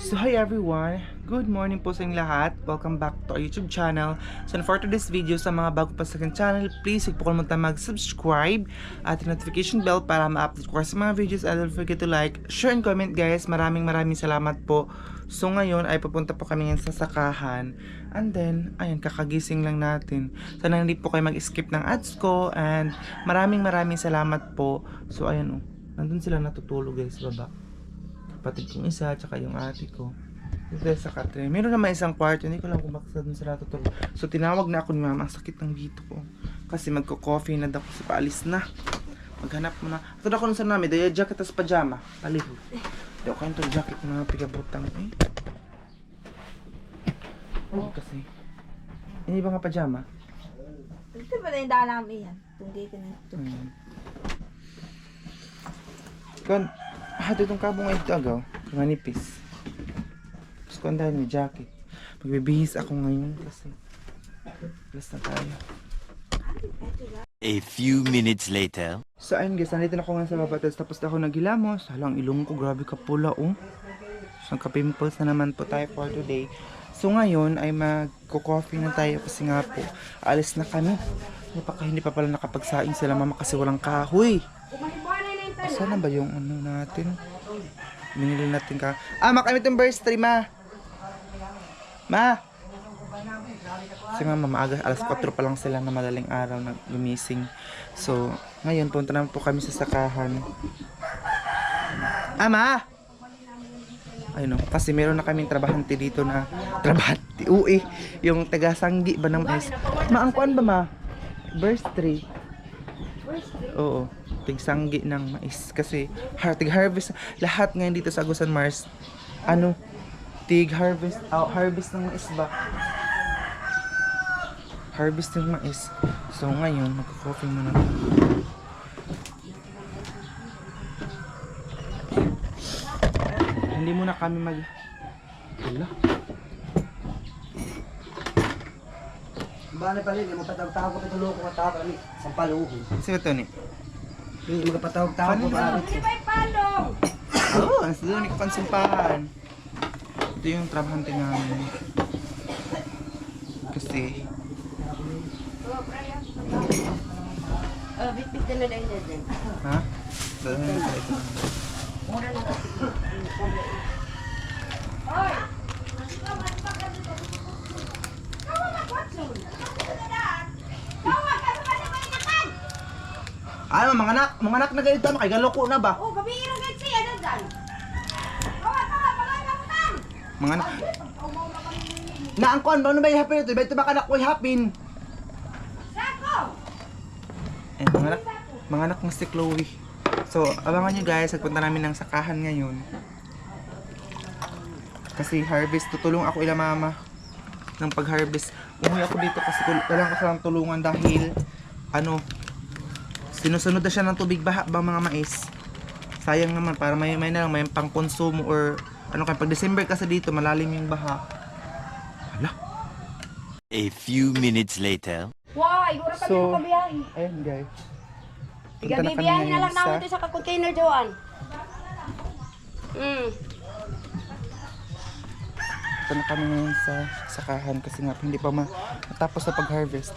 So hi everyone, good morning po sa inyong lahat. Welcome back to our YouTube channel. So for today's video, sa mga bago pa sa aking channel, please huwag po kalimutan mag-subscribe at notification bell para ma-update ko sa mga videos. And don't forget to like, share, and comment guys. Maraming salamat po. So ngayon ay pupunta po kami ngayon sa sakahan. And then, ayun, kakagising lang natin. Sana hindi po kayo mag-skip ng ads ko. And maraming salamat po. So ayun, nandun sila natutulog guys, baba. Kapatid kong isa, tsaka yung ate ko. Dito sa katre. Meron naman isang kwarto, hindi ko lang kung bakit dun sila tutulog. So tinawag na ako ni mama, ang sakit ng dito ko. Kasi magko-coffee na daw kasi paalis na. Maghanap mo na. Ito na ako nung sa namin, daya jacket as pajama. Paliho. Hindi ako kayo itong jacket na pigabutang eh. Kasi, hindi ba nga pajama? Ito ba na yung dalam iyan? Tunggi ka na ito. Kan, itong kabong ay ito agaw. Manipis. Tapos ko andahan may jacket. Magbibihis ako ngayon kasi alas na tayo. A few minutes later. So ayun guys, nandito na ako nga sa baba. Tapos ako naghilamos. Halang ilong ko, grabe ka pula oh. So nagka-pimples na naman po tayo for today. So ngayon ay magko-coffee na tayo kasi nga po alis na kami. Hindi pa pala nakapagsaing sila mama kasi walang kahoy. Sana ba yung ano natin? Binili natin ka. Makamit yung birthday ma. Ma. Kasi mama maaga, alas 4 pa lang sila na madaling araw na gumising. So ngayon punta naman po kami sa sakahan. Ma. Ayun o, kasi meron na kaming trabahante dito na trabahante. Uy, yung taga-sanggi ba ng mais? Maangkuan ba ma? Birthday. Oo, tigsanggi ng mais kasi tig-harvest lahat ngayon dito sa Agusan Mars. Ano? Tig-harvest, harvest ng mais ba? Harvest ng mais. So ngayon, magko-coffee muna. Hindi muna kami wala. Bale pala, hindi mo patawag-tawag ko pitulo ko matawag kami sa paluhin. Sino ito ni? Hindi mo patawag-tawag ko ba? Hindi ba yung palong? Oo, ang doon ni Pansimpahan. Ito yung trabahante namin. Kasi Bit-bit na lang dyan. ha? Dahil na sa ito. Oy! Ano, mga anak na ganito, makigaloko na ba? Oh, gabi yung gate siya na dyan. Pagay. Mga anak. Naangkon, ano ba yung hapin ito? Ito ba kanak ko hapin? Sako! Eh, mga anak ng si Chloe. So, abangan nyo guys, nagpunta namin ng sakahan ngayon. Kasi harvest, tutulong ako ila mama ng pag-harvest. Umuwi ako dito kasi kailangan ko silang tulungan dahil ano, sinusunod na siya ng tubig baha bang mga mais. Sayang naman para may na lang may pang-konsumo or ano kaya pag December kasi dito malalim yung baha. Hala. A few minutes later. Why? Gura kami So, kabiyahe. ayun guys. Punta na kami Gabi-biyahe na ngayon lang namin sa- ito sa container Joan. Punta na kami ngayon sa sakahan kasi nga hindi pa matapos na pag-harvest.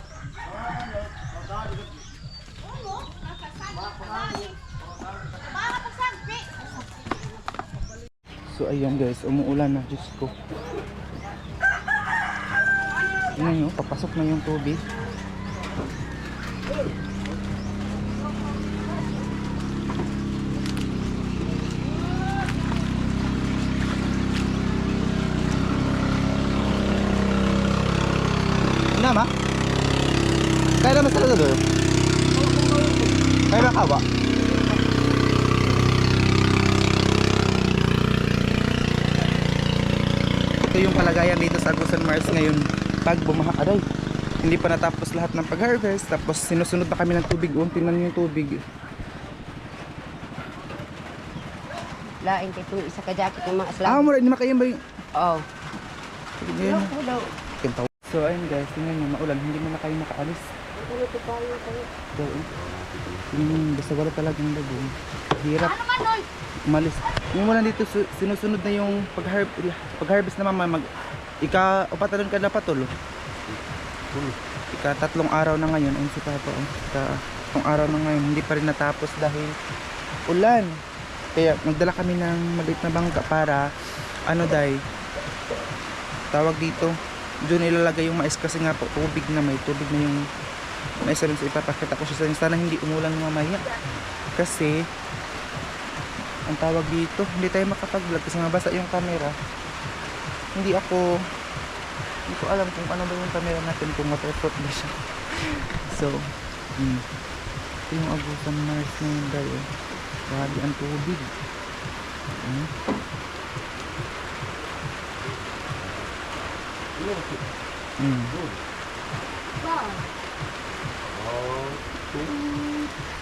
So ayun guys, umuulan na, Diyos ko. Tingnan nyo, papasok na yung tubig. Nama? Kaya naman sila doon? Kaya na kawa? Ito yung kalagayan dito sa Agusan Mars ngayon pag bumaha. Aray, hindi pa natapos lahat ng pag-harvest tapos sinusunod na kami ng tubig. Tingnan nyo yung tubig. Lain kay kung isa ka jacket ng mga aslam. Mura, hindi makayan ba yung... Oh. Yun. Hello. So ayun guys, tingnan nyo, maulan. Hindi mo na kayo makaalis. Ano to pa yun tayo? Basta wala talagang labong. Hirap. Umalis. Yung wala dito, sinusunod na yung pag-harvest na mama. Ika-upatan ka na patulo. Ika-3 araw na ngayon. Ayun si Papa. Ika-3 araw na ngayon. Hindi pa rin natapos dahil ulan. Kaya nagdala kami ng maliit na bangka para tawag dito. Doon ilalagay yung mais kasi nga po tubig na yung mais rin sa ipapakita ko siya sa inyo. Sana hindi umulan mamaya. Kasi ang tawag dito, hindi tayo makapag-vlog kasi mabasa yung camera. Hindi ko alam kung ano ba yung camera natin, kung waterproof ba siya. So, ito yung Agusan Mars na yun dahil grabe ang tubig.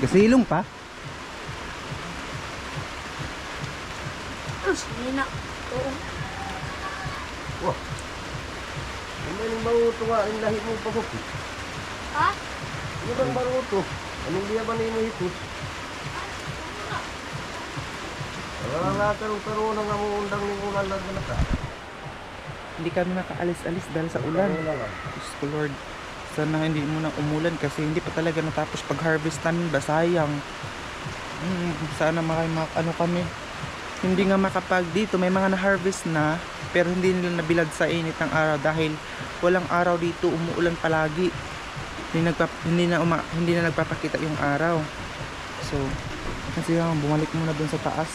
Gasilong pa? Hindi na. Oo. Ano yung maruto nga, yung lahi mo pasok? Ha? Ano bang maruto? Anong liya ba na yung hipos? Karoon ng amuundang ng ulan lang na ka. Hindi kami makaalis-alis dahil sa ulan. Diyos ko Lord, sana hindi muna umulan kasi hindi pa talaga natapos pag-harvest namin ba, sayang. Sana kami hindi nga makapag dito, may mga na-harvest na pero hindi nila nabilad sa init ng araw dahil walang araw dito, umuulan palagi. Hindi na nagpapakita yung araw. So kasi bumalik muna dun sa taas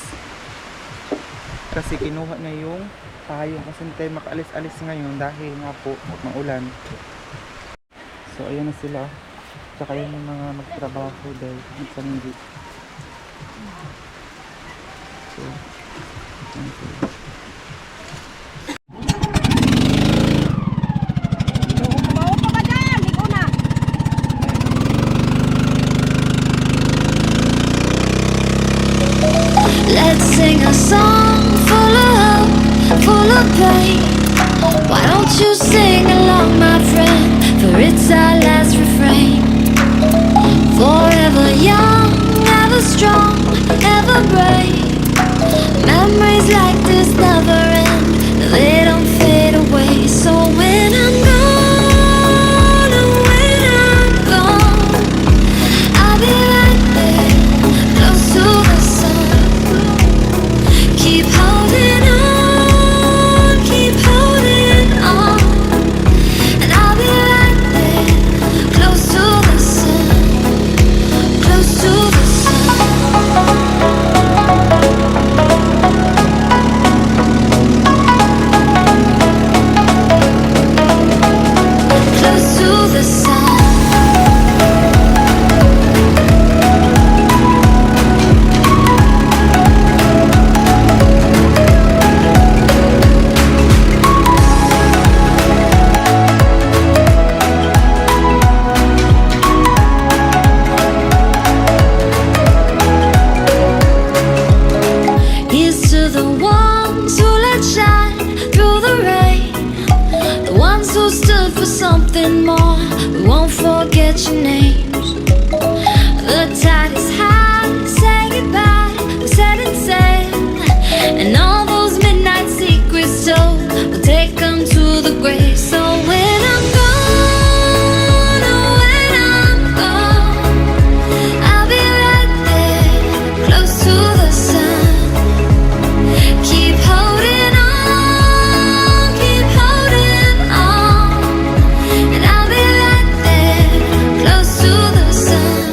kasi kinuha na yung payong kasi hindi tayo makaalis-alis ngayon dahil nga po maulan. So ayan na sila, tsaka yun yung mga magtrabaho dahil minsan hindi. So ayan sila. Let's sing a song full of hope, full of pain. Why don't you sing along, my friend? For it's our last refrain. Forever young, ever strong, ever brave. Memories like this never end, they don't fade away. So when I'm gone, oh, when I'm gone, I'll be right there, close to the sun. Keep holding on, keep holding on, and I'll be right there, close to the sun, close to the sun. Close to the sun. Here's to the ones who let shine through the rain, the ones who stood for something more. We won't forget your names. The tide is high, say goodbye, we set and sail, and all those midnight secrets told, we'll take them to the grave. So when I'm gone, oh, when I'm gone, I'll be right there, close to the sun. Keep holding on, and I'll be right there, close to the sun,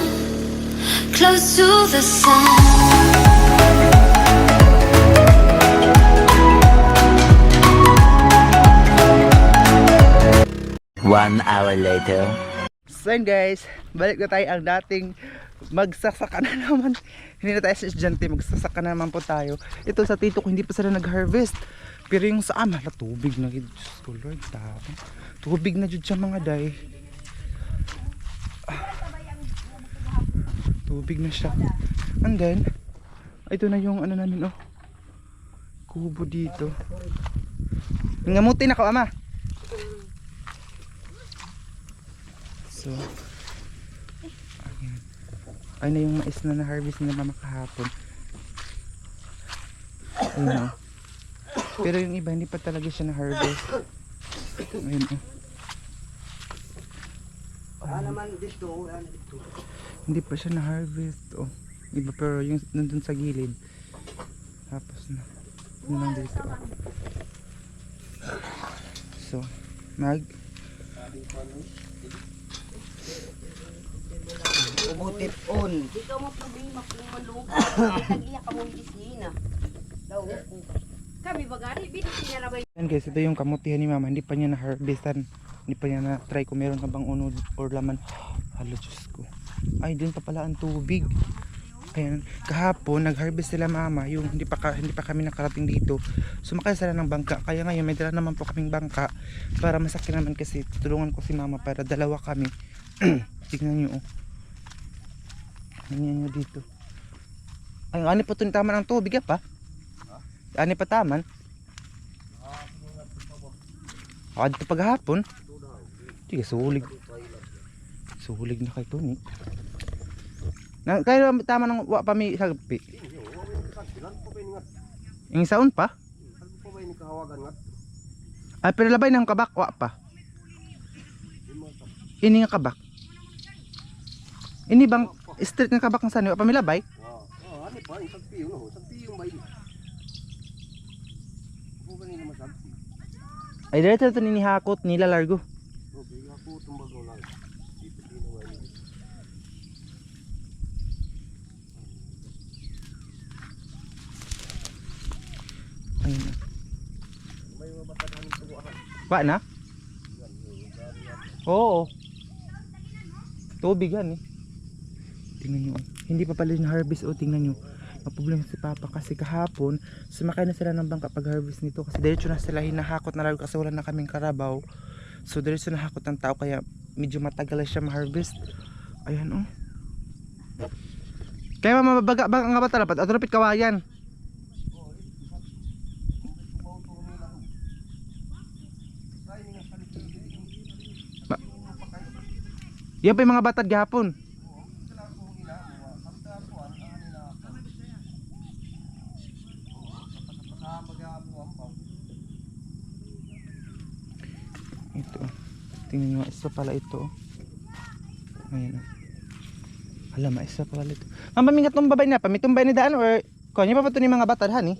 close to the sun. 1 hour later. So yun guys, balik na tayo ang dating magsasaka na naman. Hindi na tayo sa estudyante, magsasaka na naman po tayo. Ito sa tito ko, hindi pa sila nag-harvest. Pero yung sa ama, tubig na gid. Diyos ko Lord, tapos tubig na jud siya mga day. Tubig na siya. And then ito na yung ano namin, oh, kubo dito. Ngamuti na ko ama. So Ay na yung mais na na-harvest ni mama kahapon. Ayun, oh. Pero yung iba hindi pa talaga siya na-harvest. Ayun, oh. Naman dito, dito. Hindi pa siya na-harvest, oh. Iba pero yung nandun sa gilid. Tapos na. Yun lang dito, oh. So, Ubutip on. Di ka mo problema kung malug. Tag-iya ka mo isina. Daw ko. Kami bagari binigyan na ba Yan guys, ito yung kamutihan ni mama. Hindi pa niya na-harvestan. Hindi pa niya na-try kung meron na bang unod or laman. Hala, Diyos ko. Ay, dun pa pala ang tubig. Ayan. Kahapon, nag-harvest sila mama. Yung hindi pa kami nakarating dito. Sumakay sila ng bangka. Kaya ngayon, may dala naman po kaming bangka. Para masakyan naman kasi tutulungan ko si mama para dalawa kami. Tignan nyo, oh. Tignan nyo dito. Ay, ani pa ito taman ang tubig, pa? Ani pa taman? Dito paghapon. Sige, sulig. Sulig na kay Tony. Kaya tama ng wa pa mi sagpi. Ing saon pa? Ay pero labay ng kabak wa pa. Ini nga kabak. Ini bang street ng kabak ng sani wa pa mi labay? Ano pa, isang piyo no, isang piyo ba yun? Ako ba nila masabi? Ay diretso to ni hakot nila largo. Okay, ako tumbago lang. Dito din na yun. Ayun na. May mga batadahan ng tuwahan. Wa na? Oo. Tubigan eh. Tingnan nyo. Hindi pa pala yung harvest o tingnan nyo. Maproblema si Papa kasi kahapon sumakay na sila ng bangka pag harvest nito kasi diretso na sila hinahakot na lalo kasi wala na kaming karabaw. So diretso na hakot ng tao kaya medyo matagal na siya ma-harvest. Ayan oh. Kaya mababaga nga ba talapat? At rapit kawayan. Yan pa yung mga batad gahapon. Ito. Tingnan nyo, isa pala ito. Ayan. Hala, maisa pala ito. Mama, mingat nung babay na pa. May tumbay ni daan or kanya pa pa ito ni mga batad, hani?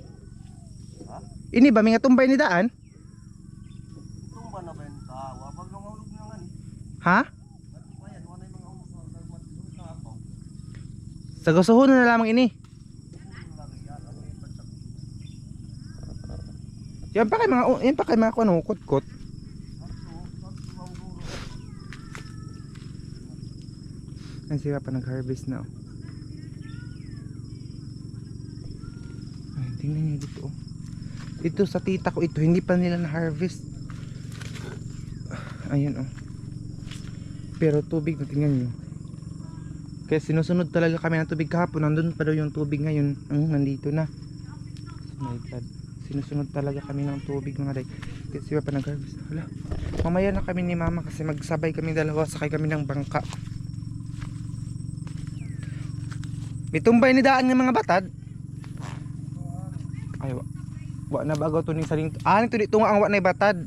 Ini ba, mingat tumbay ni daan? Tumba na ba yung tawa? Pag nangahulog na nga ni. Ha? Ayan, wala yung mga ulog na apaw. Sa gusuhon na lamang ini. Yan pa kay mga kuno kot-kot. Yan siya pa nag-harvest na. Ay, tingnan niyo dito. Ito sa tita ko ito, hindi pa nila na-harvest. Ayun oh. Pero tubig na tingnan niyo. Kaya sinusunod talaga kami ng tubig kahapon. Nandun pa daw yung tubig ngayon. Nandito na. Oh my God. Sinusunod talaga kami ng tubig mga day. Kasi pa nag-harvest. Hala. Mamaya na kami ni mama kasi magsabay kami dalawa. Sakay kami ng bangka. May tumbay ni daan ng mga batad. Ay, wa na bago to ning saling. Nito dito nga ang wa na batad.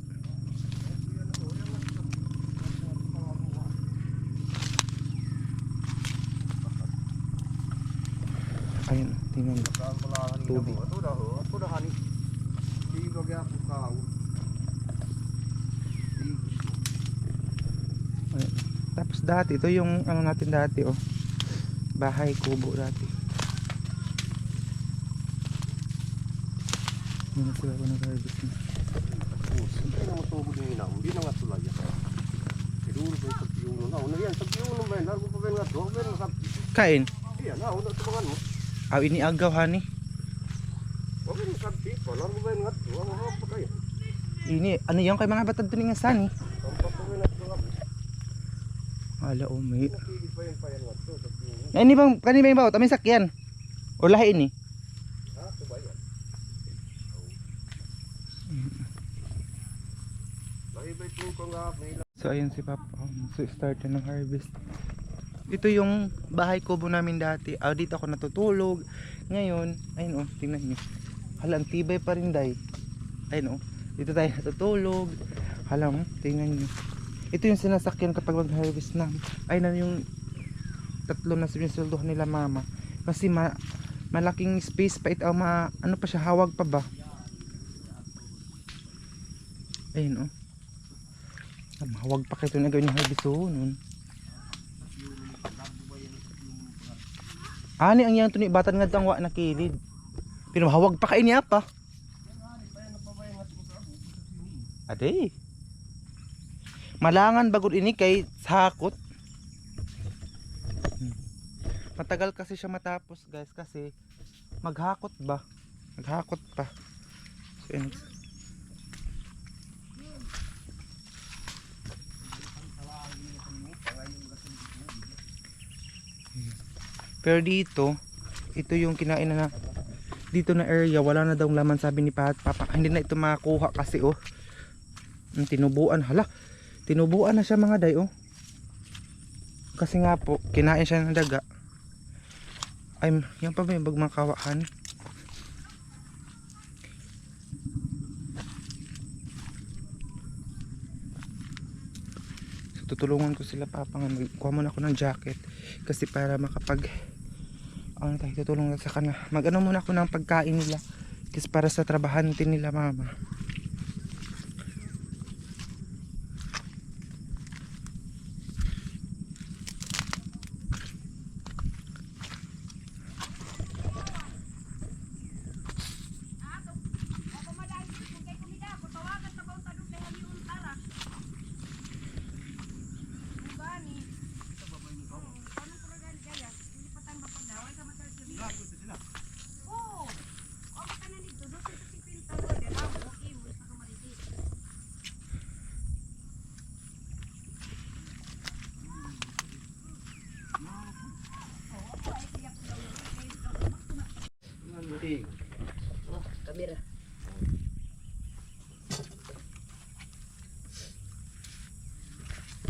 Ayun, tingnan mo. Tubig. Ito dah hani. Di bagay ako kao. Ayun. Tapos dati ito yung ano natin dati oh. Bahay kubo dati. Ano sila ba nag-harvest na? Hindi na matubo din na. Hindi na nga tulay. Siguro ba yung pagpiyuno na? Una yan, pagpiyuno ba yan? Largo pa ba yung nga to? Ba yung masab? Kain? Yan na, una tumangan mo. Ini agaw hani. Ba yung masabti? Largo ba yung nga to? Ang hapap pa kayo. Ini ano yan kay mga batad to nga sani? Tampak pa yung nga to. Ala oh may. Nakigit pa yan nga to. Ini bang kani ba yung bawat? Amay sakyan. O lahi ini. Ha? Ito ba yan? Lahi ba ito kung nga may So ayun si Papa. So start na ng harvest. Ito yung bahay kubo namin dati. Dito ako natutulog. Ngayon, ayun oh, tingnan nyo. Hala, ang tibay pa rin day. Ayun oh, dito tayo natutulog. Hala mo, tingnan nyo. Ito yung sinasakyan kapag mag-harvest na. Ayun na yung tatlo na sinusulduhan nila mama. Kasi malaking space pa ito. Ano pa siya, hawag pa ba? Ayun oh. Mahawag pa kayo na gawin yung harvest nun. Ani ang yan to ni batan nga tangwa na kilid. Pero mahawag pa kayo niya pa. Ade. Malangan bagod ini kay sakot. Matagal kasi siya matapos guys kasi maghakot ba? Maghakot pa. So, yun. Pero dito, ito yung kinain na dito na area, wala na daw laman sabi ni Papa. Hindi na ito makakuha kasi oh. Tinubuan, hala. Tinubuan na siya mga day oh. Kasi nga po, kinain siya ng daga. Ay, yan pa ba yung bagmakawahan? So tutulungan ko sila Papa nga. Kuha muna ako ng jacket. Kasi para makapag tutulong sa kanila. Mag-ano muna ako ng pagkain nila. Kasi para sa trabahante nila mama. Oh, kamera.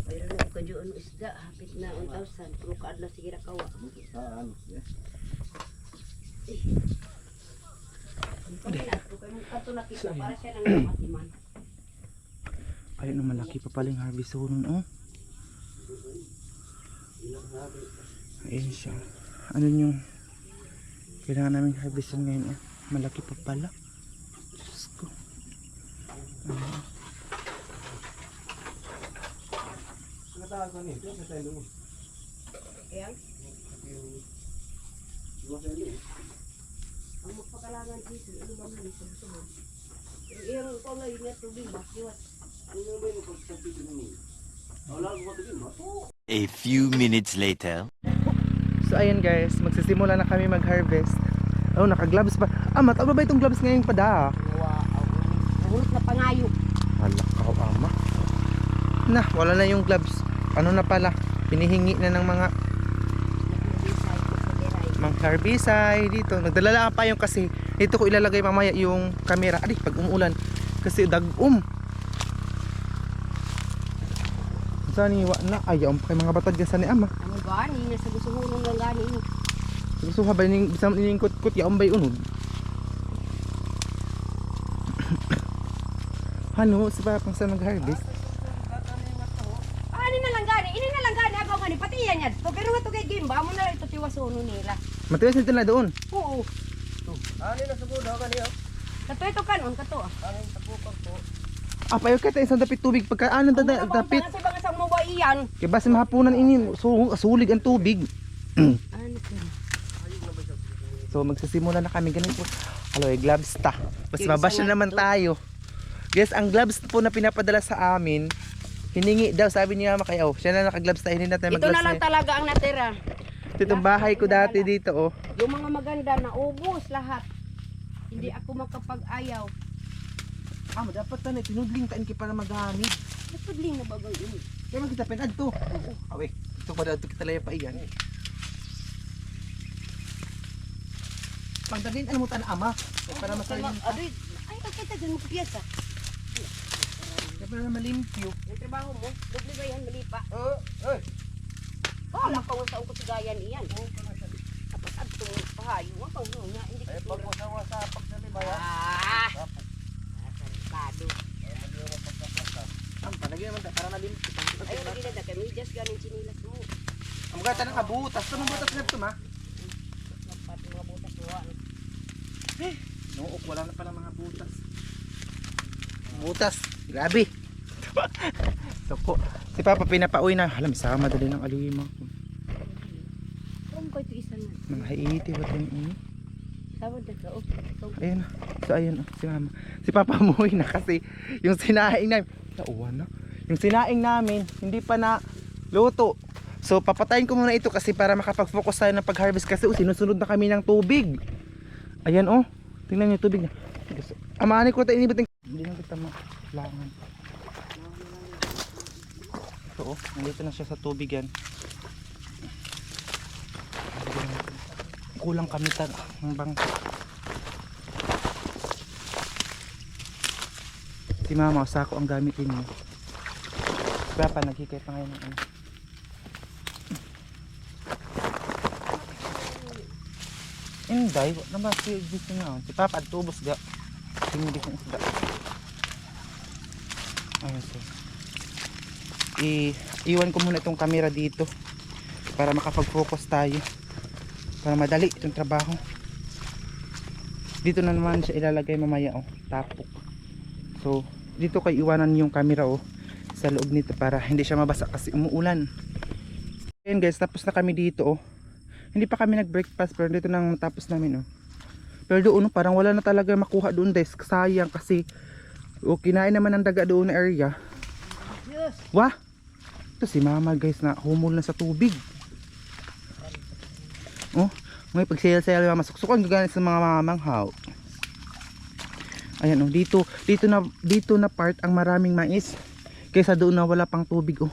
Mayroon na ko dyan isda, hapit na 1,000. Pero kaadla sige ra kawa. Saan? Kami na, kung kato nakita, para siya ng matiman. Ayun na malaki pa paling harvest nun oh. Ayun siya. Ano yung kailangan namin harvestan ngayon oh. Malaki pa pala. Diyos ko. Ayan. Ang magpakalangan dito, ano ba nga dito? Iyang ko nga yun nga tubig, bakiwat. A few minutes later. So ayun guys, magsisimula na kami mag-harvest. Oh, naka-gloves pa. Mataba ba itong gloves ngayon pa da? Wow. Nahulot na pangayo. Hala, ama. Na, wala na yung gloves. Ano na pala? Pinihingi na ng mga herbicide dito. Nagdala lang pa yung kasi dito ko ilalagay mamaya yung camera. Adi, pag umuulan. Kasi dag-um. Saan niwa na? Ayaw kay mga batad sa ni ama. Ano gani? Nasa gusto hulong lang gani. Gusto ha ba ning bisam ning kot-kot ya umbay unod. Ano si Papa sa mag-harvest? Ini na lang gani. Ako gani. Pati yan yan. So, pero nga ito kay Gimba. Amo na ito tiwasuno nila. Matiwas nito na doon. Oo. Ano na sugod ha kaniya? Kato ito kanon. Kato. Ano tapukang po? Payo ka tayo isang dapit tubig pagka dapit. Kasi baka sa mga iyan. Kaya basta mahapunan ini sulig ang tubig. Ano ka? So magsisimula na kami ganito. Hello, gloves ta. Mas Yung mabash isa na nga naman to. tayo. Guys, ang gloves po na pinapadala sa amin, hiningi daw sabi niya makayaw. Siya na naka-gloves tayo, hindi natin Ito mag-gloves. na lang talaga ang natira. Ito itong bahay ko dati dito oh. Yung mga maganda na ubos lahat. Hindi ako makapag-ayaw. Dapat na tinudling tain kita para magamit. Natudling na bagay yun. Kaya kita pinad to. Awe, ito pa daw kita laya pa iyan. Pagdagin ano mo tan ama para masalin. Ay, kakita dyan mo piyasa. Kaya para malimpyo. Yung trabaho mo, doble ba yan, mali pa? Wala pa sa ukot gayan iyan. Tapos adto pahayo wa pa nga hindi Ay ko. pag usawa sa pagsalibaya. Ah. Tapos Sarkado. Palagyan naman para na limit. Ay lagi na kami just ganin sinilas mo. Ang gata ng kabutas. Ito ng butas na ito ma. Dapat mga butas wa. Nook, wala na pala mga butas. Butas, grabe. Soko. Si Papa pinapauwi na. Alam, sama dali ng alima. Kung ko ito isa na. Mga haiti, what yung ini? Tawad na ka. Ayun na. So ayun, si Mama. Si Papa umuwi na kasi yung sinaing namin. Nauwan na. Yung sinaing namin, hindi pa na luto. So papatayin ko muna ito kasi para makapag-focus tayo ng pag-harvest kasi sinusunod na kami ng tubig. Ayan oh. Tingnan niyo tubig na. Amaani ko tayo inibot. Hindi na kita makailangan. Ito oh, nandito na siya sa tubig yan. Kulang kami ng bangka. Si Mama, sako ang gamitin niyo. Kaya pa, nagkikay pa ngayon ng ano. Inday, wala naman si gusto niya. Si Papa, at tubos ga. Hindi ko isda. Ayun so. Iwan ko muna itong camera dito para makapag-focus tayo. Para madali itong trabaho. Dito na naman siya ilalagay mamaya oh, tapok. So, dito kay iwanan yung camera oh sa loob nito para hindi siya mabasa kasi umuulan. Ayan guys, tapos na kami dito oh. Hindi pa kami nag-breakfast pero dito nang matapos namin oh. Pero doon oh, parang wala na talaga makuha doon guys. Sayang kasi oh, kinain naman ng daga doon na area. Yes. Wah! Ito si Mama guys na humol na sa tubig. Oh, may pagsayal-sayal Mama. Suksukan gaganit sa mga mamanghaw. Ayan oh, dito na part ang maraming mais. Kaysa doon na wala pang tubig oh.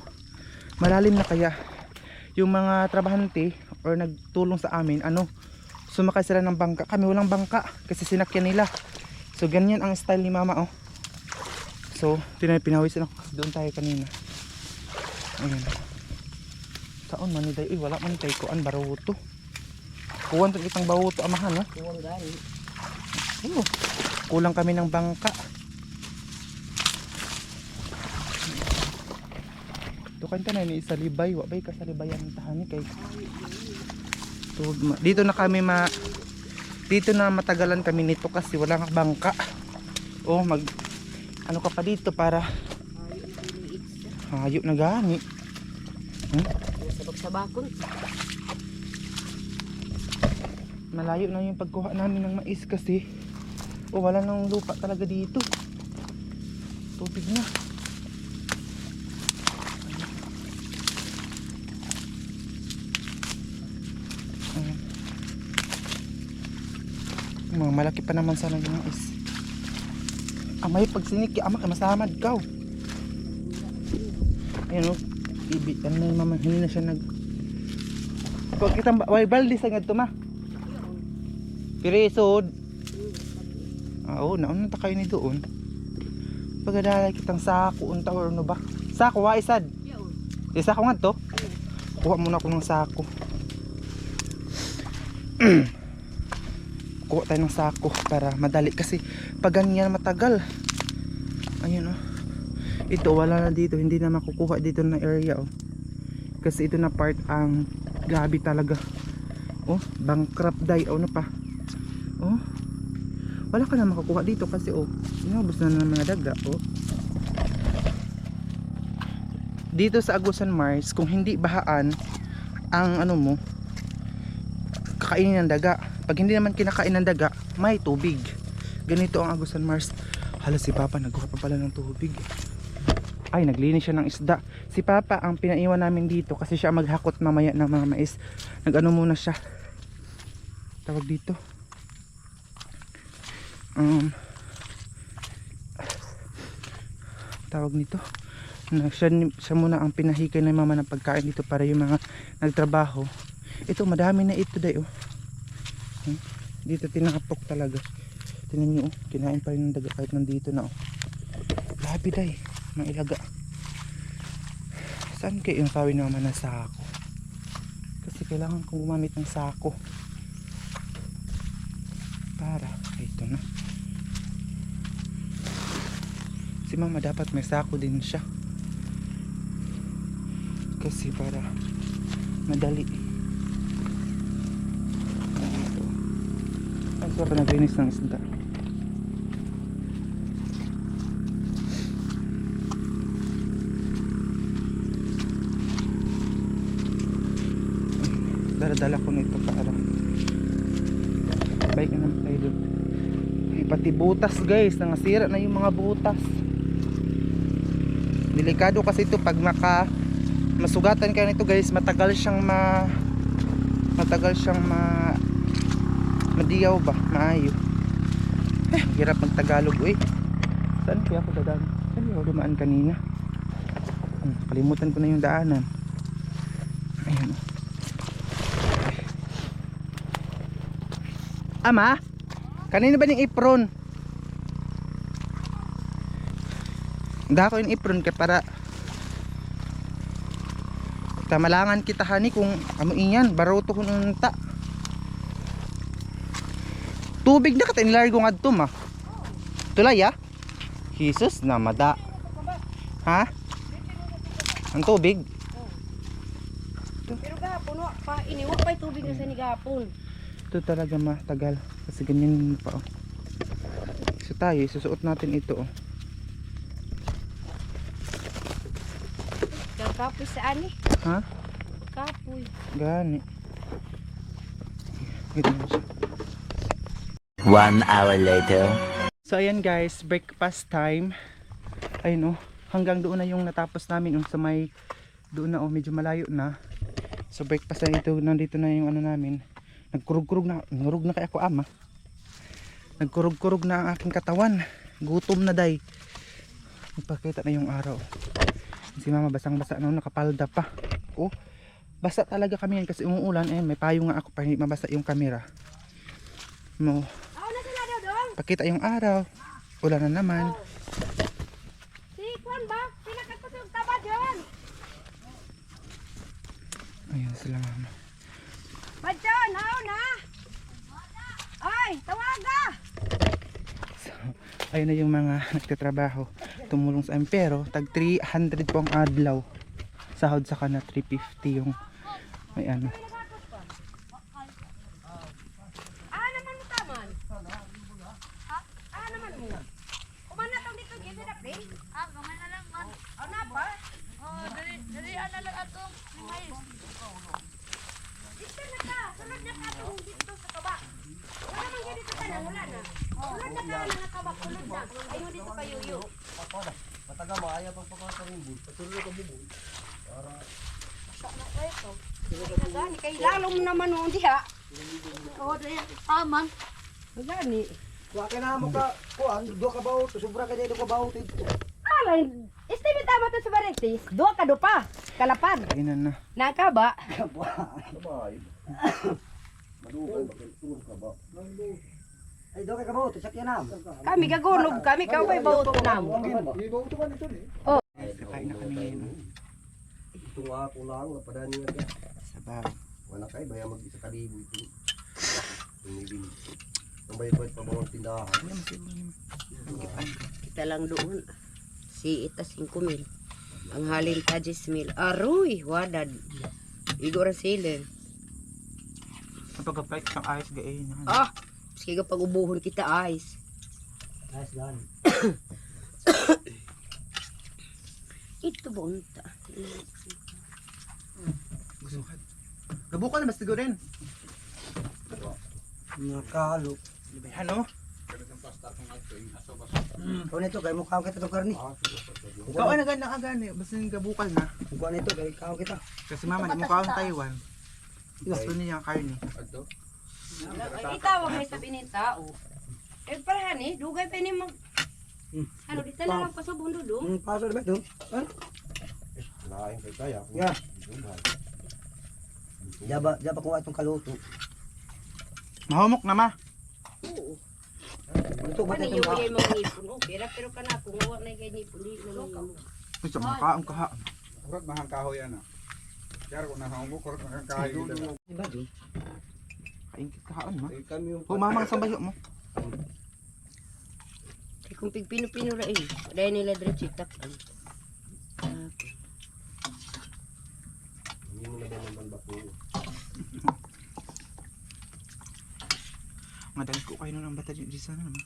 Malalim na kaya yung mga trabahante or nagtulong sa amin sumakay sila ng bangka. Kami walang bangka kasi sinakyan nila. So ganyan ang style ni Mama oh. So pinawisan ako kasi doon tayo kanina. Ayan. Saan man niday? Wala man tayo kuan baruto. Kuwan to itang baruto amahan oh. Kuwang gani. Kulang kami ng bangka. Kanta na ni Salibay, wa bay ka Salibayan tahani kay. So, dito na matagalan kami nito kasi wala kang bangka. Oh, ano ka pa dito para hayo na gani. Sabak-sabakon. Malayo na yung pagkuha namin ng mais kasi wala nang lupa talaga dito. Tubig na. Malaki pa naman sana yung mais. May pagsiniki ama kay masamad ka. Ayun oh. Ano na Mama, hindi na siya nag. Pag kita way baldi sa ngadto ma. Piresod. Oo, naon ta kayo ni doon. Pagdala kitang sako unta or ano ba? Sako wa isad. Isa ko ngadto. Kuha muna ko ng sako. Kuha tayo ng sako para madali kasi pag ganyan matagal. Ayun oh. Ito wala na dito, hindi na makukuha dito na area oh. Kasi ito na part ang grabe talaga. Oh, bankrupt day oh, ano pa. Oh. Wala ka na makukuha dito kasi oh, inubos na ng mga daga oh. Dito sa Agusan Mars, kung hindi bahaan ang mo, kakainin ng daga. Pag hindi naman kinakain ng daga, may tubig. Ganito ang Agusan Mars. Hala si Papa, nagkuha pa pala ng tubig. Ay, naglinis siya ng isda. Si Papa ang pinaiwan namin dito kasi siya maghakot mamaya ng mga mais. Nag-ano muna siya. Tawag dito. Tawag nito. Siya muna ang pinahikay ng Mama ng pagkain dito para yung mga nagtrabaho. Ito, madami na ito day oh. Dito tinakapok talaga. Tingnan nyo oh, kinain pa rin ng daga kahit nandito na oh. Grabe day, mga ilaga. Saan kayo yung tawin naman na sako? Kasi kailangan kong gumamit ng sako. Para, ito na. Si mama dapat may sako din siya. Kasi para madali. Ito. Ay, sarap na naglinis ng isda. Dala-dala ko nito para bike na naman tayo doon. Ay, pati butas guys, nangasira na yung mga butas. Delikado kasi ito pag masugatan ka nito guys, matagal siyang madiyaw ba, maayo. Hirap ng Tagalog eh. Saan kaya ako dadaan? Saan ako dumaan kanina? Kalimutan ko na yung daanan. Ayun. Ama, kanina ba yung apron? Handa ko yung apron kaya para tamalangan kita hani kung amuin yan, baroto ko nung ta. Tubig na katin largo nga ito ma. Tulay ah. Jesus na mada. Ha? Ang tubig? Pero gapon, pa iniwak pa yung tubig na sa ni gapon. Ito talaga matagal kasi ganyan pa oh. So tayo susuot natin ito oh. Kapoy saan eh? Ha? Kapoy. Gani. Ganyan siya. 1 hour later. So ayan guys, breakfast time. Ayun oh, hanggang doon na yung natapos namin sa may doon na oh, medyo malayo na. So breakfast na ito, nandito na yung ano namin. Nagkurug-kurug na, nurug na kaya ako ama. Nagkurug-kurug na ang aking katawan. Gutom na day. Nagpakita na yung araw. Si mama basang-basa na, nakapalda pa. Oh, basa talaga kami yan kasi umuulan. Eh, may payo nga ako para hindi mabasa yung camera. No. Pakita yung araw. Ulan na naman. Si Kwan ba? Pinakagpasok taba dyan. Ayan sila mama. Madyan, hao na. Ay, tawaga. So, ayun na yung mga nagtatrabaho. Tumulong sa amin. Pero, tag 300 po ang adlaw. Sahod sa kana 350 yung may ano. Naman mo taman? Ha? Naman mo? Kumana tong dito gito na pre? Gamay na lang man. Na ba? Dali ana lang atong limais. Dito na ka. Sunod na ka tong dito sa kaba. Wala man dito ka na, wala na. Sunod na ka na kaba, sunod na. Ayun dito pa yuyo. Mataga mo, ayaw pang pagkakarimbol. Patuloy ka bubol. Gani kay lalong naman mo diha. Oo, dali. Aman. Gani. Kuha ka na mo ka, kuha, doon ka bawo, sobra ka dito ka bawo. Alay, estimate tama to sa Baritis. Duha ka do pa. Kalapad. Kainan na. Nakaba. Sabay. Madugay, magkatulog ka ba? Ay, doon ka bawo, sakyan na. Kami gagunog kami kaway bauto nam. Kakain na kami ngayon. oh. Ito nga ako lang, napadani nga ka. Sabaw. Wala kayo, baya mag-isa kalibo ito. Tumibin. Ang bayad-bayad pa bawang tindahan. Kita lang doon. Si ita 5,000. Ang halin ta 10,000. Aroy, wadad. Igo ra sila. Kapag apay isang ayos gain. Ah, sige pag ubuhon kita ice. Nice done. Ito ba unta? Gabukan na basta rin. Nakalo. Ano? Kuha nito, kaya mukha kita itong karni. Ikaw ang agani. Basta yung gabukal na. Kuha nito, kaya ikaw kita. Kasi mama, di mo kaon Taiwan. Gusto niya ang karne. Itawag may sabi ng tao. Eh parahan eh, dugay pa ni mag... Ano, dito na lang pa sa bundo do. Paso na ba ito? Lain kay kaya. Yeah. Jaba kuha itong kaluto. Mahumok na ma. Oo. Ito ba Ano ito yung ba? mga ngipon? Oh, pero ka na, kung wala na kay ngipon, di na lang. Gusto makaon ka ha. Urag mahang kahoy ana. Kaingkit kaon ma. Kami yung Humamang sa bayo mo. Kung pino-pino ra dahil nila diretso tak. Hindi mo na ba naman ba po? Madal ko kayo nung bata di sana naman.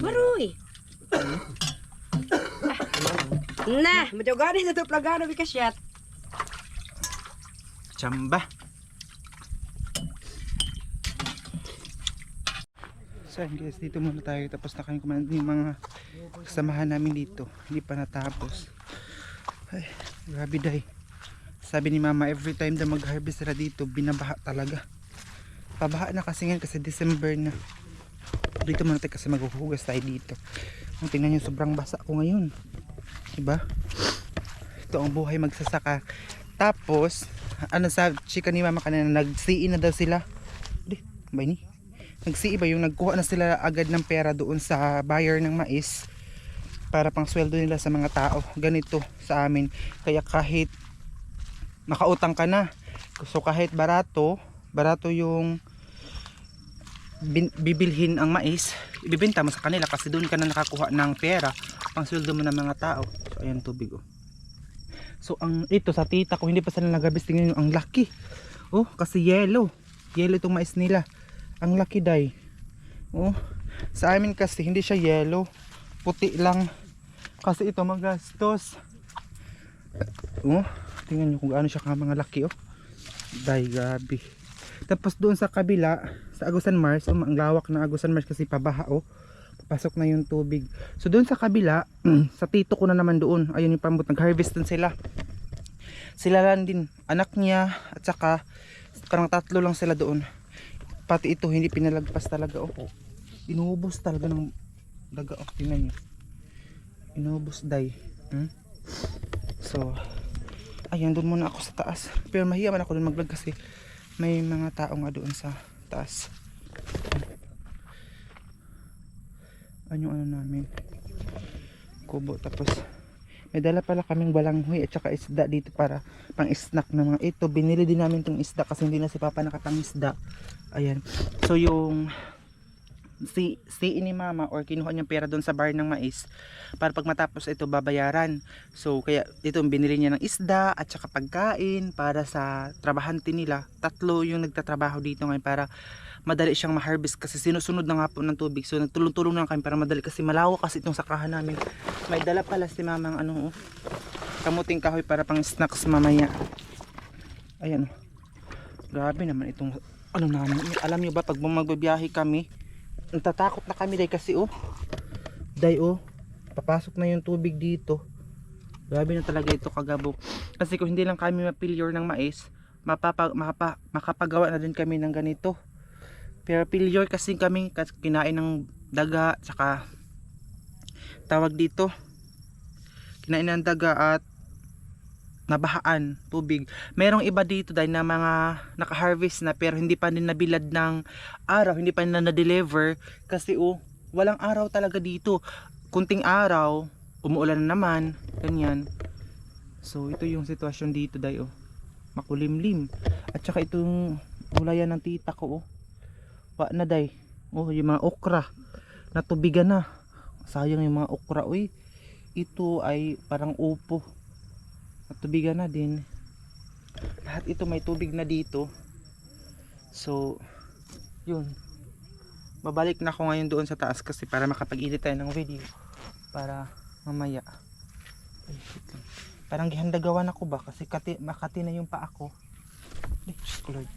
Maroy. Nah, majogan na to plagano bikasyat. Chamba. So yun guys, dito muna tayo. Tapos na kami kumain yung mga kasamahan namin dito. Hindi pa natapos. Ay, grabe day. Sabi ni mama, every time na mag-harvest sila dito, binabaha talaga. Pabaha na kasi ngayon kasi December na. Dito muna tayo kasi maghuhugas tayo dito. Tingnan nyo, sobrang basa ko ngayon. Diba? Ito ang buhay magsasaka. Tapos, ano sa chika ni mama kanina, nag-CE na daw sila. Di, ba ni? Nag-CE ba yung nagkuha na sila agad ng pera doon sa buyer ng mais para pang sweldo nila sa mga tao. Ganito sa amin. Kaya kahit nakautang ka na, so kahit barato yung bibilhin ang mais, ibibenta mo sa kanila kasi doon ka na nakakuha ng pera pang sweldo mo ng mga tao. So ayan, tubig oh. So ang ito sa tita ko, hindi pa sila nag-harvest. Tingnan nyo, ang laki oh, kasi yellow itong mais nila. Ang laki day oh. Sa amin kasi hindi siya yellow, puti lang kasi ito magastos oh. Tingnan nyo kung gaano siya mga laki oh. Day, gabi. Tapos doon sa kabila, sa Agusan Mars, ang lawak na Agusan Mars kasi pabaha oh. Papasok na yung tubig. So doon sa kabila, sa tito ko na naman doon, ayun yung pambot, nag-harvest din sila. Sila lang din, anak niya, at saka parang 3 lang sila doon. Pati ito, hindi pinalagpas talaga oh. Inubos talaga ng daga oh. Tingnan nyo. Inubos day. So, ayan, doon muna ako sa taas. Pero mahiya man ako doon mag-vlog kasi may mga tao nga doon sa taas. Ano yung ano namin, kubo. Tapos may dala pala kaming balanghoy at saka isda dito para pang snack na mga ito. Binili din namin tong isda kasi hindi na si papa nakatang isda. Ayan. So yung si ni mama or kinuha niyang pera doon sa bar ng mais para pag matapos ito babayaran. So kaya ito binili niya ng isda at saka pagkain para sa trabahante nila. 3 yung nagtatrabaho dito ngayon para madali siyang ma-harvest kasi sinusunod na nga po ng tubig. So nagtulong-tulong na kami para madali kasi malawak kasi itong sakahan namin. May dala pala si mama ng ano oh, kamuting kahoy para pang snacks mamaya. Ayan oh. Grabe naman itong ano namin. Alam niyo ba pag magbabiyahe kami, natatakot na kami day kasi oh. Day oh, papasok na yung tubig dito. Grabe na talaga ito kagabo. Kasi kung hindi lang kami ma-failure ng mais, makapagawa na din kami ng ganito. Pero failure kasi kami kinain ng daga, tsaka tawag dito, kinain ng daga at nabahaan tubig. Merong iba dito dahil na mga naka-harvest na pero hindi pa din nabilad ng araw, hindi pa din na-deliver kasi oh, walang araw talaga dito. Kunting araw, umuulan na naman, ganyan. So ito yung sitwasyon dito dahil oh, makulimlim. At saka itong gulayan ng tita ko oh, wa na day. Oh, yung mga okra natubigan na. Sayang yung mga okra uy. Ito ay parang upo. Natubigan na din. Lahat ito may tubig na dito. So, yun. Babalik na ako ngayon doon sa taas kasi para makapag-edit tayo ng video. Para mamaya. Ay, shit lang. Parang gihandagawan ako ba kasi makati na yung paa ko. Ay, Diyos ko Lord.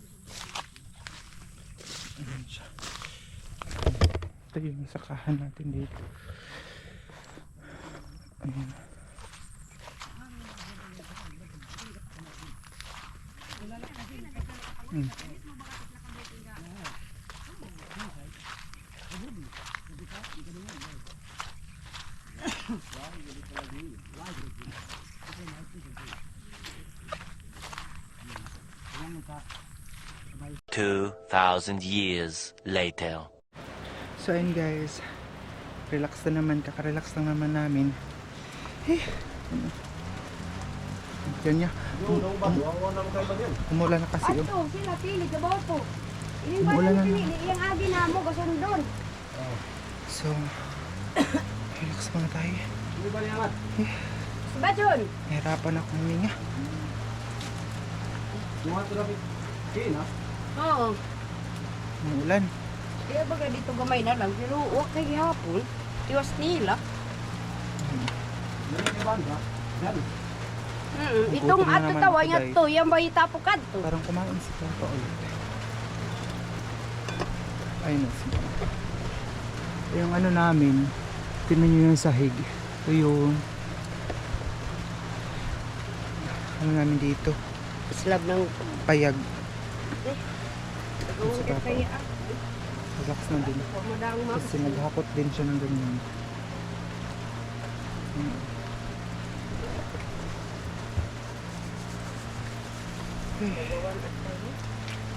Ayan siya. Ito yung sakahan natin dito. Ayan. 2,000 years later. So ayun guys, relax na naman, kaka-relax lang naman namin. Yan niya. Umulan na kasi. Ato, sila pili, gabaw po. Iling ba Umulan na na pinili, iyang agi na mo, gasundon. So, relax muna tayo. Ba, John? Nahirapan ako huminga. Oo. Umulan. Kaya baga dito gamay na lang, pero huwag kay hapon. Tiwas nila. Itong Gutom na ato naman tawa ako, nga Day. to, yung ba itapukad to? Parang kumain si Papa ulit. Ayun na siya. Yung ano namin, tingnan nyo yung sahig. Ito yung ano namin dito, Slab ng payag. gawin ka kaya. Relax na din. Pamadang ma. Kasi naghakot din siya ng ganyan.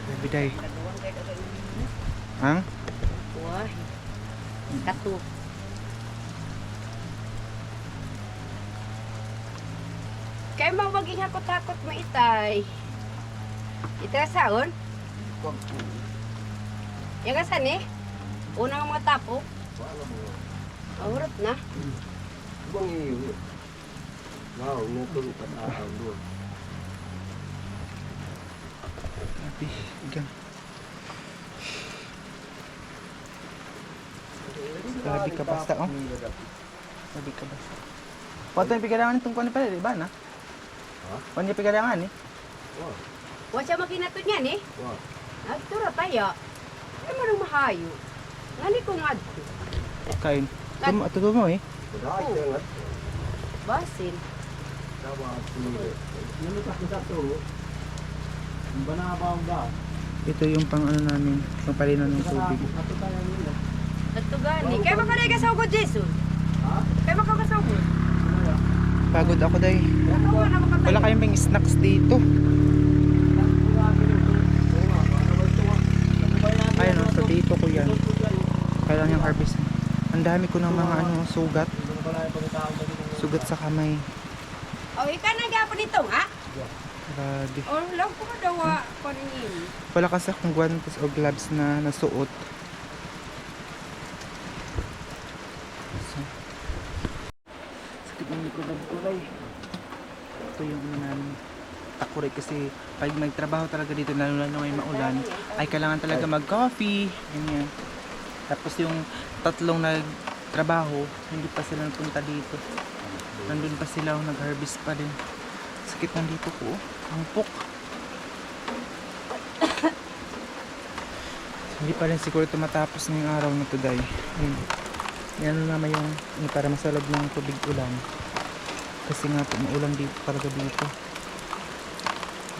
Grabe day. Ha? Wah. Katu. Kaya mo maging hakot-hakot mo itay. Ita saon? Yang asan eh? Unang mga tapo? Aurot na. Bang iyo. Wow, natulog ka doon. Grabe. Igang. Grabe ka basta, oh. Grabe ka basta. Kuwanto yung pigalangan itong kuwan pala, di ba na? Ha? Kuwan yung pigalangan eh. Wow. Huwag siya makinatod niyan eh. Wow. Nagtura tayo. Ano mo nang mahayo? Ngani ko nga dito. Kain. Ito mo eh. Padahal ka nga. Basin. Tawa at sumili. Nalutak na sa to. Ang banabaw ba? Ito yung pang ano namin, pang palinan ng tubig. Ato tayo nila. Ito gani. Kaya makalay ka sa ugod, Jason? Ha? Kaya makalay ka sa ugod? Pagod ako day. Ano nga na makatayo? Wala kayong mga snacks dito. Ayun o, sa dito ko yan. Kailangan yung harvest. Ang dami ko ng mga ano, sugat. Sugat sa kamay. O, ikaw na gapon nito, ha? Grabe. O, lang ko daw panin. Wala kasi akong guantes o gloves na nasuot. So, sakit ng likod ng kulay. Ito yung ano namin. Takuri kasi pag magtrabaho talaga dito, lalo na may maulan, ay kailangan talaga mag-coffee. Ganyan. Tapos yung tatlong nagtrabaho, hindi pa sila napunta dito. Nandun pa sila, nag-harvest pa din. Sakit ng dito ko. Ang pok. Hindi pa rin siguro ito matapos ngayong araw na today. Ayun. Yan naman yung para masalab ng tubig ulan. Kasi nga po maulan dito talaga dito.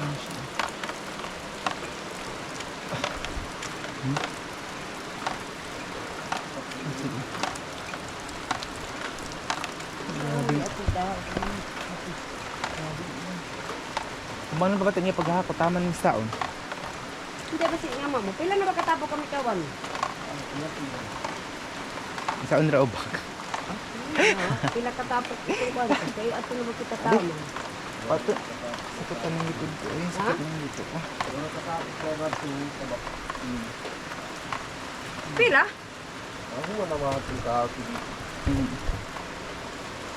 Ayan siya. Sige. Grabe. Kumano ba ito niya paghahakot? Tama ng saon. Hindi ba si nga mo? Pila na ba katapos kami kawan? Saon ra ubak. Pila katapos ito ba? Kaya ato na ba kita tama? Pato. Sakit ka ng likod ko. Ayun, sakit ng likod ko. Pila? Ako wala mga tingkaki.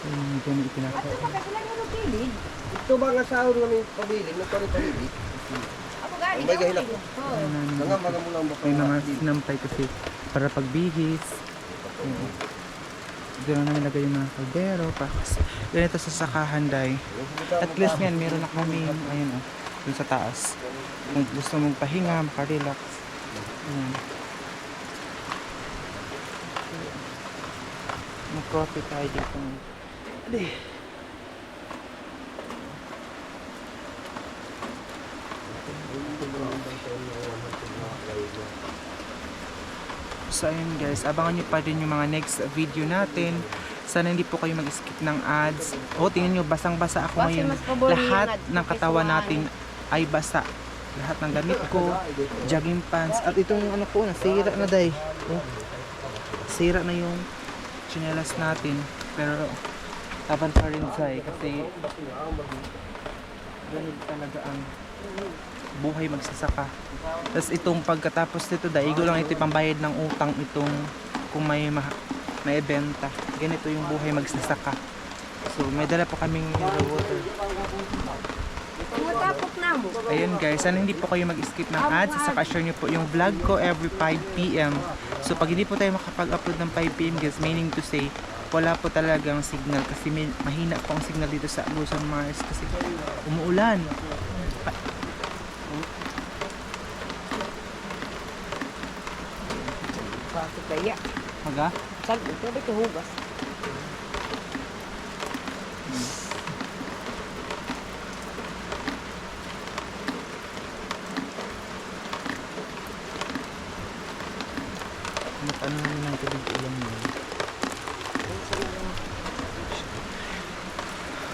Ayun, ganun itinaka. Ato pa kasi lang yung pili. Ito ba nga sahod namin pabiling? Nagpari-pabiling? Ako gani. Ang may gahilak ko. Oo. Ayun namin Nga dito. mga mulang baka May mga sinampay kasi para pagbihis. Doon na namin lagay yung mga kaldero. Ganito sa sakahan, day. At least ngayon, meron na kami, ayun o, dun sa taas. Kung gusto mong pahinga, makarelax. Ayan. Mag-coffee tayo dito. Ade. So ayun guys, abangan nyo pa din yung mga next video natin. Sana hindi po kayo mag-skip ng ads. O tingnan nyo, basang-basa ako Basta ngayon. mas paborito Lahat yung ads, ng katawan kisuhan. natin ay basa. Lahat ng damit ko, jogging pants. At itong ano ko, nasira na day. Oh, sira na yung chinelas natin. Pero taban pa rin siya eh, kasi ganun talaga ang buhay magsasaka. Tapos itong pagkatapos nito, daigo lang ito pambayad ng utang itong kung may benta. Ganito yung buhay magsasaka. So may dala pa kaming mineral water. Matapok na mo. Ayun guys, sana hindi po kayo mag-skip ng ads. Saka share nyo po yung vlog ko every 5 PM. So pag hindi po tayo makapag-upload ng 5 PM guys, meaning to say, wala po talagang signal kasi mahina po ang signal dito sa Luzon, Mars kasi umuulan. Bakit kaya? Maga? Sabi ko, ba't hugas? Ano naman tubig ulan mo?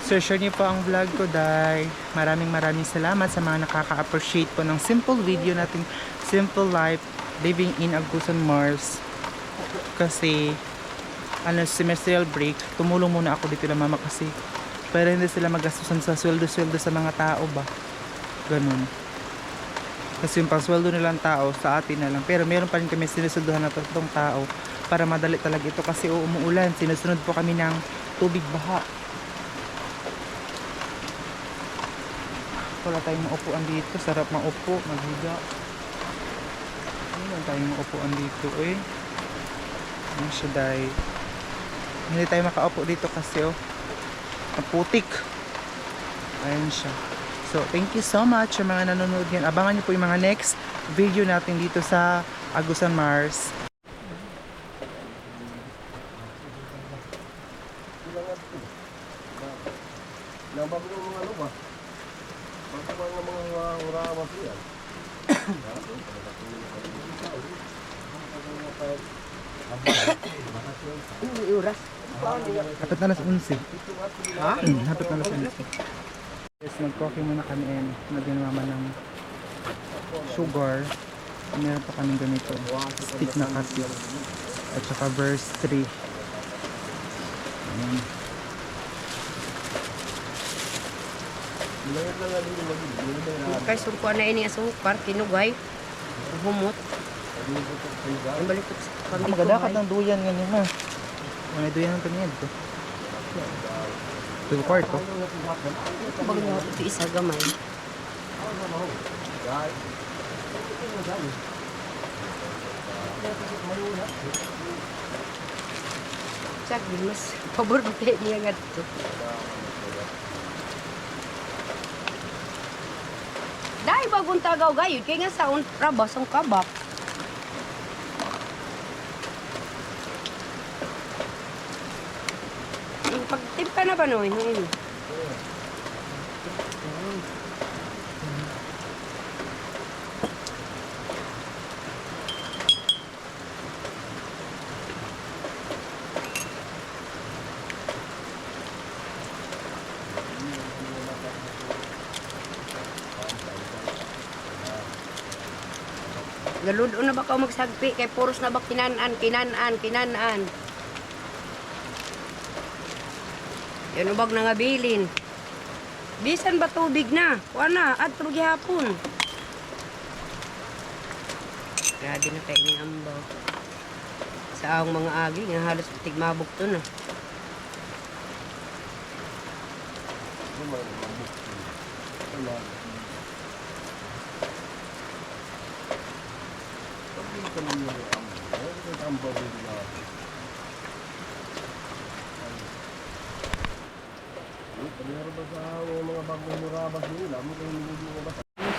So share niyo po ang vlog ko, Day. Maraming salamat sa mga nakaka-appreciate po ng simple video natin, simple life, living in Agusan, Mars. Kasi semestral break, tumulong muna ako dito na mama kasi para hindi sila magastusan sa sweldo sa mga tao ba. Ganun. Kasi yung pasweldo nilang tao sa atin na lang. Pero meron pa rin kami sinusunduhan na itong tao para madali talaga ito kasi umuulan. Sinusunod po kami ng tubig baha. Wala tayong maupuan dito. Sarap maupo, maghiga. Wala tayong maupuan dito eh. Ano siya, Day? Hindi tayo makaupo dito kasi ang putik. Ayan siya. So, thank you so much sa mga nanonood yan. Abangan niyo po yung mga next video natin dito sa Agusan, Mars. Bago ng mga ano ba? Bago ng mga urawas yan. Ano yung oras? Hapit na alas 11. Ha? Hapit na alas 11. Yes, nag-coffee muna kami and nagyan mama ng sugar. Meron pa kami ganito. Stick na kasi. At saka verse 3. Ayan. Kay sumpuan na ini asukar, kinugay, humot. Ang balikot sa pamilya. Magadakat ng duyan ganyan na. May duyan ng paniyad ko. Ito kwarto. Bago niya ito isa gamay. Sabi mas pabor ba kayo niya nga dito? Dahil bagong tagaw gayod, kaya nga sa rabas ang kabak. Pagtimpa na ba no? Ngayon. Galudo na ba ka magsagpi kay puros na ba kinanaan. Yan ubag na nga bilin. Bisan ba tubig na? Wana, adto gihapon. Grabe na kay ning ambaw. Sa ang mga agi nga halos tigmabog to na.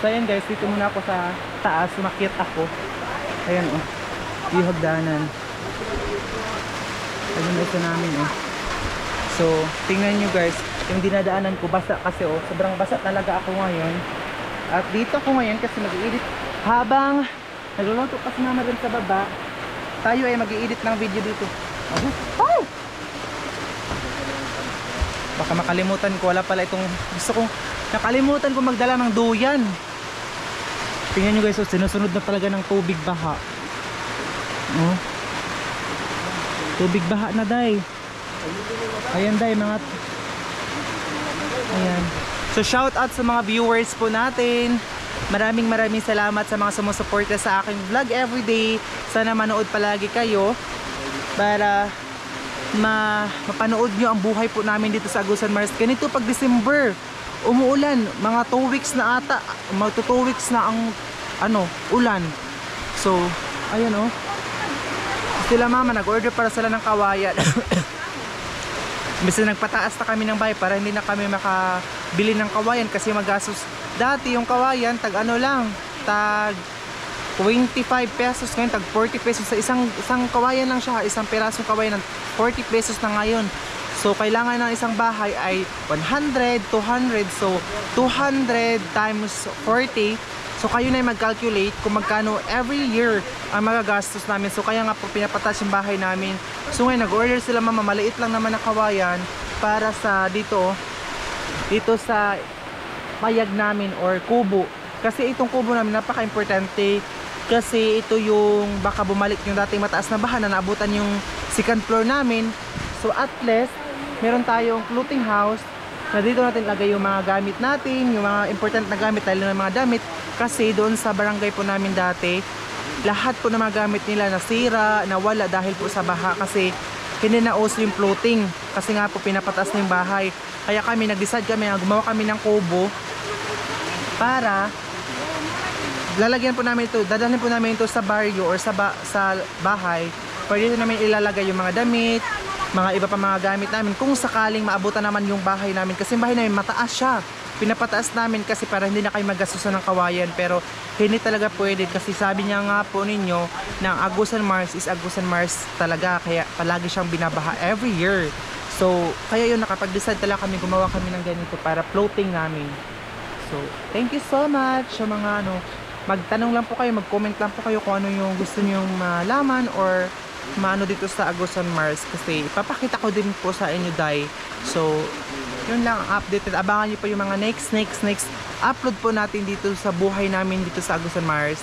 So ayan guys, dito muna ako sa taas, sumakit ako. Ayan oh, yung hagdanan. Ayun na ito namin oh. So, tingnan nyo guys, yung dinadaanan ko basa kasi oh, sobrang basa talaga ako ngayon. At dito ako ngayon kasi mag-i-edit habang nagluluto kasi mama rin sa baba. Tayo ay mag-i-edit ng video dito. Oh! Baka makalimutan ko, wala pala itong gusto kong nakalimutan ko magdala ng duyan. Tingnan nyo guys, so, sinusunod na talaga ng tubig baha. Oh. Tubig baha na day. Ayan day, mga ayan. So shout out sa mga viewers po natin. Maraming salamat sa mga sumusuporta sa aking vlog everyday. Sana manood palagi kayo para mapanood nyo ang buhay po namin dito sa Agusan Mars. Ganito pag December, umuulan, mga 2 weeks na ata, magto 2 weeks na ang ulan. So, ayun sila mama nag-order para sila ng kawayan. Basta nagpataas na kami ng bahay para hindi na kami makabili ng kawayan kasi magastos. Dati yung kawayan tag tag 25 pesos, ngayon tag 40 pesos sa isang kawayan lang siya, isang pirasong kawayan ng 40 pesos na ngayon. So kailangan ng isang bahay ay 100, 200, so 200 times 40. So kayo na yung mag-calculate kung magkano every year ang magagastos namin. So kaya nga po pinapatas yung bahay namin. So ngayon nag-order sila mama, maliit lang naman na kawayan para sa dito sa payag namin or kubo. Kasi itong kubo namin napaka-importante kasi ito yung baka bumalik yung dating mataas na baha na naabutan yung second floor namin. So at least meron tayong floating house na dito natin lagay yung mga gamit natin, yung mga important na gamit, lalo na mga damit. Kasi doon sa barangay po namin dati, lahat po ng mga gamit nila nasira, nawala dahil po sa baha kasi hindi na uso yung floating. Kasi nga po pinapataas na yung bahay. Kaya kami nag-decide kami na gumawa kami ng kubo para lalagyan po namin ito, dadalhin po namin ito sa baryo or sa bahay. Pwede namin ilalagay yung mga damit, mga iba pa mga gamit namin kung sakaling maabutan naman yung bahay namin kasi yung bahay namin mataas siya. Pinapataas namin kasi para hindi na kayo magastusan ng kawayan, pero hindi talaga pwede kasi sabi niya nga po ninyo na ang Agusan Mars is Agusan Mars talaga, kaya palagi siyang binabaha every year. So kaya yun, nakapag-decide talaga kami, gumawa kami ng ganito para floating namin. So thank you so much sa mga magtanong lang po kayo, mag-comment lang po kayo kung ano yung gusto niyong malaman or maano dito sa Agusan Mars kasi ipapakita ko din po sa inyo dai. So yun lang ang updated. Abangan niyo pa yung mga next upload po natin dito sa buhay namin dito sa Agusan Mars.